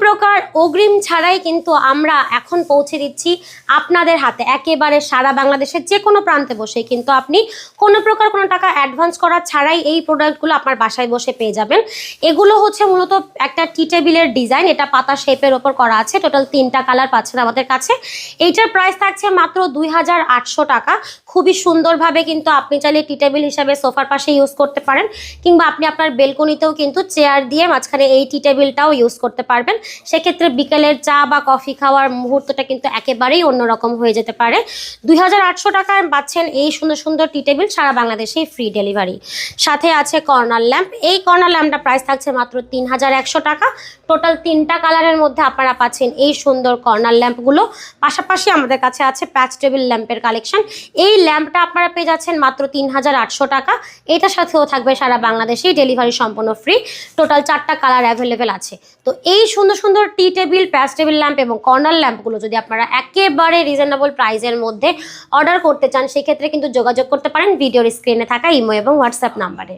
প্রকার অগ্রিম ছাড়াই কিন্তু আমরা এখন পৌঁছে দিচ্ছি আপনাদের হাতে একেবারে সারা বাংলাদেশের যে কোনো প্রান্তে বসে কিন্তু আপনি কোনো প্রকার কোনো টাকা অ্যাডভান্স করা ছাড়াই এই প্রোডাক্টগুলো আপনার বাসায় বসে পেয়ে যাবেন। এগুলো হচ্ছে মূলত একটা টি টেবিলের ডিজাইন, এটা পাতা শেপের ওপর করা আছে। টোটাল 3টা কালার পাচ্ছেন আমাদের কাছে। এইটার প্রাইস থাকছে মাত্র 2800 টাকা। খুবই সুন্দরভাবে কিন্তু আপনি চাইলে টি টেবিল হিসাবে সোফার পাশে ইউজ করতে পারেন, কিংবা আপনি আপনার বেলকনিতেও কিন্তু চেয়ার দিয়ে মাঝখানে এই টি টেবিলটাও ইউজ করতে পারবেন। সেক্ষেত্রে বিকেলের চা বা কফি খাওয়ার মুহূর্তটা কিন্তু একেবারেই অন্যরকম হয়ে যেতে পারে। 2800 টাকায় পাচ্ছেন এই সুন্দর সুন্দর টি টেবিল, সারা বাংলাদেশে ফ্রি ডেলিভারি। সাথে আছে কর্নার ল্যাম্প। এই কর্নার ল্যাম্পটা প্রাইস থাকছে মাত্র 3100 টাকা। টোটাল 3টা কালারের মধ্যে আপনারা পাচ্ছেন এই সুন্দর কর্নার ল্যাম্পগুলো। পাশাপাশি আমাদের কাছে আছে প্যাচ টেবিল ল্যাম্পের কালেকশন। এই ল্যাম্পটা আপনারা পেয়ে যাচ্ছেন মাত্র 3800 টাকা। এটার সাথেও থাকবে সারা বাংলাদেশেই ডেলিভারি সম্পূর্ণ ফ্রি। টোটাল 4টা কালার অ্যাভেলেবেল আছে। তো এই সুন্দর সুন্দর টি টেবিল, প্যাচ টেবিল ল্যাম্প এবং কর্নার ল্যাম্পগুলো যদি আপনারা একেবারে রিজনেবল প্রাইসের মধ্যে অর্ডার করতে চান, সেক্ষেত্রে কিন্তু যোগাযোগ করতে পারেন ভিডিওর স্ক্রিনে থাকা ইমো এবং হোয়াটসঅ্যাপ নাম্বারে।